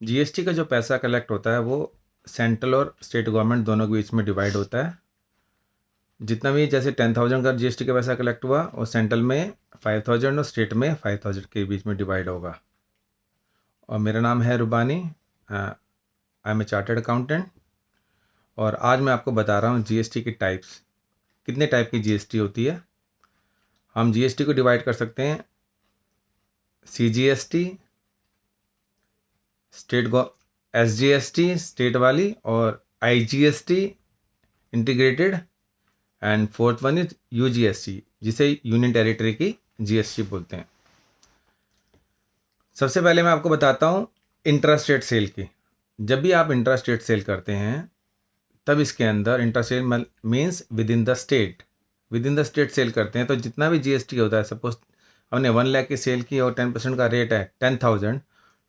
GST का जो पैसा कलेक्ट होता है वो सेंट्रल और स्टेट गवर्नमेंट दोनों के बीच में डिवाइड होता है। जितना भी जैसे 10,000 का जीएसटी का पैसा कलेक्ट हुआ वो सेंट्रल में 5,000 और स्टेट में 5,000 के बीच में डिवाइड होगा। और मेरा नाम है Rubani, I am a chartered accountant. और आज मैं आपको बता रहा हूँ जीएसटी की टाइप्स, कितने टाइप की जीएसटी होती है। हम जीएसटी को डिवाइड कर सकते हैं सीजीएसटी, एसजीएसटी स्टेट वाली, और IGST integrated, and fourth one is यूजीएसटी जिसे यूनियन टेरिटरी की जीएसटी बोलते हैं। सबसे पहले मैं आपको बताता हूँ इंट्रा स्टेट सेल की। जब भी आप इंट्रा स्टेट सेल करते हैं तब इसके अंदर intra state means within the state sell करते हैं तो जितना भी जीएसटी होता है, सपोज हमने 1 लाख की सेल की और 10% का रेट है 10,000,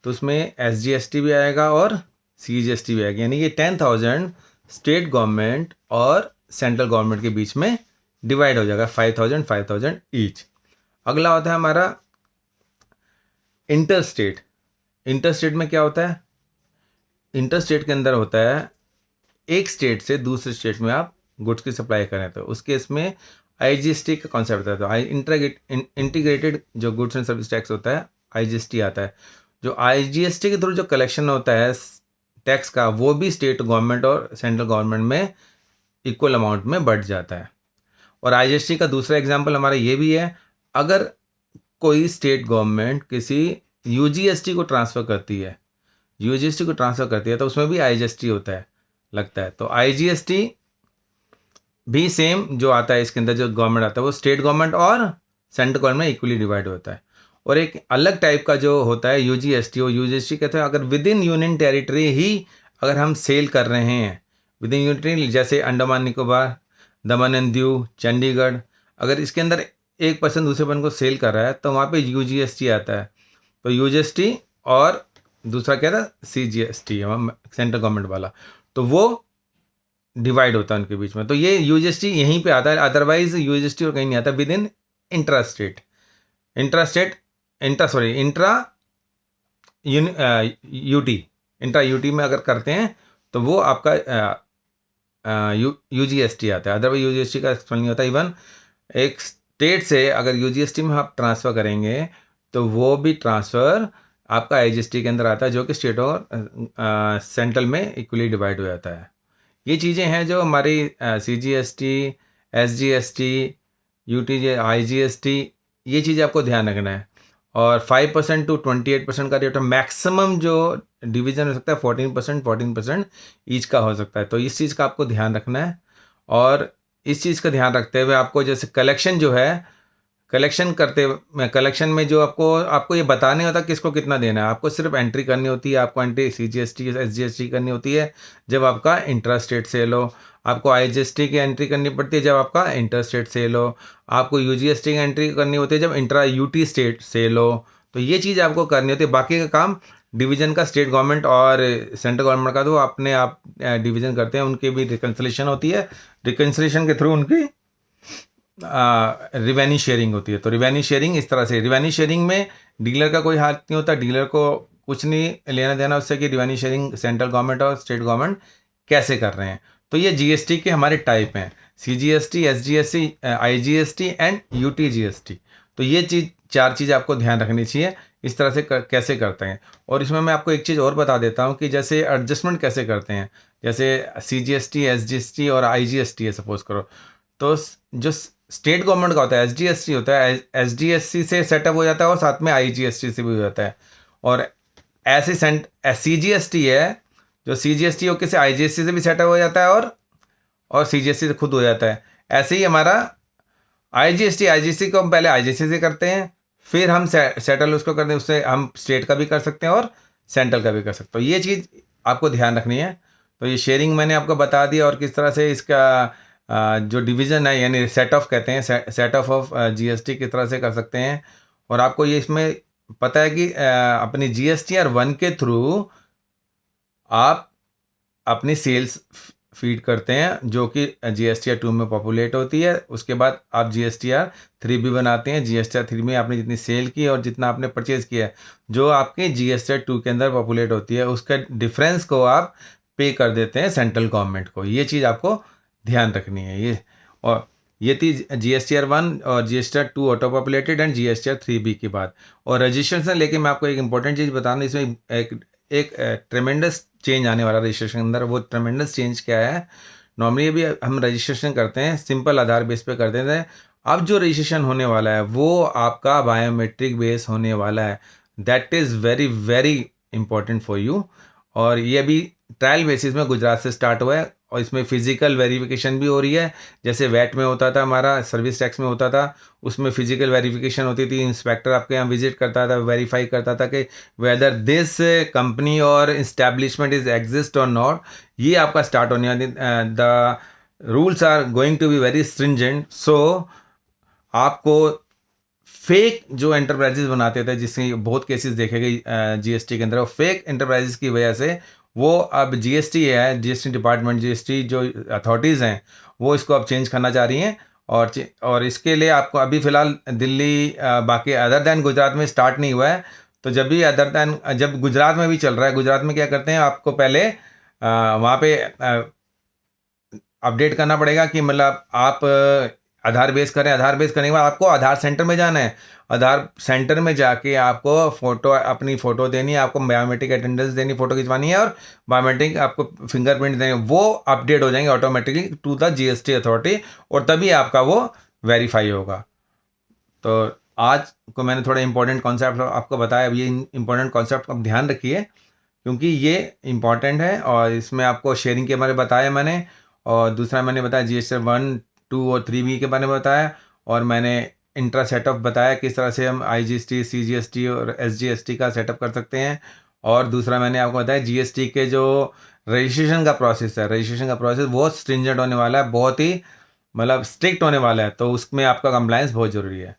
तो उसमें एसजीएसटी भी आएगा और सीजीएसटी भी आएगी, यानी कि 10,000 स्टेट गवर्नमेंट और सेंट्रल गवर्नमेंट के बीच में डिवाइड हो जाएगा, 5,000 ईच। अगला होता है हमारा इंटरस्टेट। इंटरस्टेट में क्या होता है? इंटरस्टेट के अंदर होता है एक स्टेट से दूसरे स्टेट में आप गुड्स की सप्लाई करें तो उसके इसमें आईजीएसटी का कॉन्सेप्ट आता है। तो इंटीग्रेटेड जो गुड्स एंड सर्विस टैक्स होता है आईजीएसटी आता है। जो आईजीएसटी के थ्रू जो कलेक्शन होता है टैक्स का वो भी स्टेट गवर्नमेंट और सेंट्रल गवर्नमेंट में इक्वल अमाउंट में बढ़ जाता है। और आईजीएसटी का दूसरा एग्जांपल हमारा ये भी है, अगर कोई स्टेट गवर्नमेंट किसी यूजीएसटी को ट्रांसफ़र करती है तो उसमें भी आईजीएसटी होता है, लगता है। तो आईजीएसटी भी सेम जो आता है इसके अंदर जो गवर्नमेंट आता है वो स्टेट गवर्नमेंट और सेंट्रल गवर्नमेंट में इक्वली डिवाइड होता है। और एक अलग टाइप का जो होता है यूजीएसटी, वो यूजीएसटी कहते हैं अगर विद इन यूनियन टेरिटरी ही अगर हम सेल कर रहे हैं, विद इन यूनियन टेरिटरी जैसे अंडमान निकोबार, दमन एंड दीव, चंडीगढ़, अगर इसके अंदर एक पर्सन दूसरे पर्सन को सेल कर रहा है तो वहाँ पे यूजीएसटी आता है। तो यूजीएसटी और दूसरा क्या था सीजीएसटी सेंट्रल गवर्नमेंट वाला, तो वो डिवाइड होता है उनके बीच में। तो ये यूजीएसटी यहीं पे आता है, अदरवाइज यूजीएसटी और कहीं नहीं आता विद इन इंट्रा यूटी में अगर करते हैं तो वो आपका यूजीएसटी आता है, अदरवाइज यूजीएसटी का एक्सपेंस नहीं होता। इवन एक स्टेट से अगर यूजीएसटी में आप ट्रांसफ़र करेंगे तो वो भी ट्रांसफ़र आपका आईजीएसटी के अंदर आता है जो कि स्टेट और सेंट्रल में इक्वली डिवाइड हो जाता है। ये चीज़ें हैं जो हमारी सीजीएसटी, एसजीएसटी, यूटीजे, आईजीएसटी, ये चीज़ आपको ध्यान रखना है। और 5% टू 28% का रेट है, मैक्सिमम जो डिवीज़न हो सकता है 14% ईच का हो सकता है। तो इस चीज़ का आपको ध्यान रखना है। और इस चीज़ का ध्यान रखते हुए आपको जैसे कलेक्शन जो है, कलेक्शन में जो आपको ये बताना नहीं होता किसको कितना देना है, आपको सिर्फ एंट्री करनी होती है। आपको एंट्री सीजीएसटी एसजीएसटी करनी होती है जब आपका इंट्रा स्टेट सेल हो, आपको आईजीएसटी की एंट्री करनी पड़ती है जब आपका इंटर स्टेट सेल हो, आपको यूजीएसटी की एंट्री करनी होती है जब इंट्रा यूटी स्टेट सेल हो। तो ये चीज़ आपको करनी होती है। बाकी का काम डिवीज़न का स्टेट गवर्नमेंट और सेंट्रल गवर्नमेंट का तो अपने आप डिवीज़न करते हैं, उनकी भी रिकन्सिलेशन होती है, रिकन्सिलेशन के थ्रू उनकी रिवेन्यू शेयरिंग होती है। तो रिवेन्यू शेयरिंग इस तरह से, रिवेन्यू शेयरिंग में डीलर का कोई हाथ नहीं होता, डीलर को कुछ नहीं लेना देना उससे कि रिवेन्यू शेयरिंग सेंट्रल गवर्नमेंट और स्टेट गवर्नमेंट कैसे कर रहे हैं। तो ये जीएसटी के हमारे टाइप हैं, CGST, SGST, IGST and UTGST. तो ये चार चीज़ आपको ध्यान रखनी चाहिए इस तरह से कैसे करते हैं। और इसमें मैं आपको एक चीज़ और बता देता हूँ कि जैसे एडजस्टमेंट कैसे करते हैं। जैसे सीजीएसटी, एसजीएसटी और आईजीएसटी है सपोज करो, तो जो स्टेट गवर्नमेंट का होता है एसजीएसटी होता है, एसजीएसटी से सेटअप हो जाता है और साथ में आईजीएसटी से भी हो जाता है। और ऐसे सीजीएसटी है, जो सीजीएसटी होकर से आईजीएसटी से भी सेटअप हो जाता है और सीजीएसटी से खुद हो जाता है। ऐसे ही हमारा आईजीएसटी को हम पहले आईजीएसटी से करते हैं, फिर हम सेटल उसको करते हैं, उससे हम स्टेट का भी कर सकते हैं और सेंट्रल का भी कर सकते हैं। तो ये चीज़ आपको ध्यान रखनी है। तो ये शेयरिंग मैंने आपको बता दिया और किस तरह से इसका जो डिवीज़न है यानी सेट ऑफ कहते हैं, सेट ऑफ जीएसटी किस तरह से कर सकते हैं। और आपको ये इसमें पता है कि अपनी जीएसटी और 1 के थ्रू आप अपनी सेल्स फीड करते हैं जो कि GSTR 2 में पॉपुलेट होती है। उसके बाद आप GSTR 3 भी बनाते हैं। GSTR 3 में आपने जितनी सेल की और जितना आपने परचेज किया है, जो आपके GSTR 2 के अंदर पॉपुलेट होती है, उसका डिफरेंस को आप पे कर देते हैं सेंट्रल गवर्नमेंट को। ये चीज़ आपको ध्यान रखनी है। ये थी GSTR 1 और GSTR 2 auto populated and GSTR 3B की बात। और रजिस्ट्रेशन लेके मैं आपको एक इंपॉर्टेंट चीज़ बताना, इसमें एक ट्रेमेंडस चेंज आने वाला रजिस्ट्रेशन के अंदर। वो ट्रेमेंडस चेंज क्या है? नॉर्मली अभी हम रजिस्ट्रेशन करते हैं सिंपल आधार बेस पे कर देते हैं। अब जो रजिस्ट्रेशन होने वाला है वो आपका बायोमेट्रिक बेस होने वाला है। That is very very important for you. और ये अभी ट्रायल बेसिस में गुजरात से स्टार्ट हुआ है और इसमें फिजिकल वेरिफिकेशन भी हो रही है। जैसे वैट में होता था, हमारा सर्विस टैक्स में होता था, उसमें फिजिकल वेरिफिकेशन होती थी। इंस्पेक्टर आपके यहाँ विजिट करता था, वेरीफाई करता था कि वेदर दिस कंपनी और इस्टेब्लिशमेंट इज एग्जिस्ट और नॉट। ये आपका स्टार्ट होने वाली। The rules are going to be very stringent. So आपको फेक जो एंटरप्राइजेज बनाते थे, जिससे बहुत केसेस देखे गए GST के अंदर, फेक एंटरप्राइजेज की वजह से वो अब GST है, GST डिपार्टमेंट, GST जो अथॉरिटीज़ हैं वो इसको अब चेंज करना चाह रही हैं। और इसके लिए आपको अभी फ़िलहाल दिल्ली, बाकी अदर दैन गुजरात में स्टार्ट नहीं हुआ है। तो जब गुजरात में भी चल रहा है, गुजरात में क्या करते हैं, आपको पहले वहाँ पे अपडेट करना पड़ेगा कि मतलब आप आधार बेस करें। आधार बेस करने के बाद आपको आधार सेंटर में जाना है। आधार सेंटर में जाके आपको अपनी फ़ोटो देनी है, आपको बायोमेट्रिक अटेंडेंस देनी, फ़ोटो खिंचवानी है और बायोमेट्रिक आपको फिंगरप्रिंट देंगे। वो अपडेट हो जाएंगे automatically to the GST authority और तभी आपका वो वेरीफाई होगा। तो आज को मैंने थोड़ा इंपॉर्टेंट कॉन्सेप्ट आपको बताया। अब ये इंपॉर्टेंट कॉन्सेप्ट आप ध्यान रखिए क्योंकि ये इंपॉर्टेंट है। और इसमें आपको शेयरिंग के बारे में बताया मैंने, और दूसरा मैंने बताया GSTR 1, 2 और 3B के बारे में बताया। और मैंने इंट्रा सेटअप बताया किस तरह से हम IGST, CGST और SGST का सेटअप कर सकते हैं। और दूसरा मैंने आपको बताया GST के जो रजिस्ट्रेशन का प्रोसेस है, रजिस्ट्रेशन का प्रोसेस बहुत स्ट्रिंजेंट होने वाला है, बहुत ही मतलब स्ट्रिक्ट होने वाला है। तो उसमें आपका कंप्लायंस बहुत ज़रूरी है।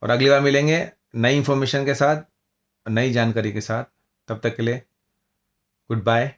और अगली बार मिलेंगे नई इन्फॉर्मेशन के साथ, नई जानकारी के साथ। तब तक के लिए गुड बाय।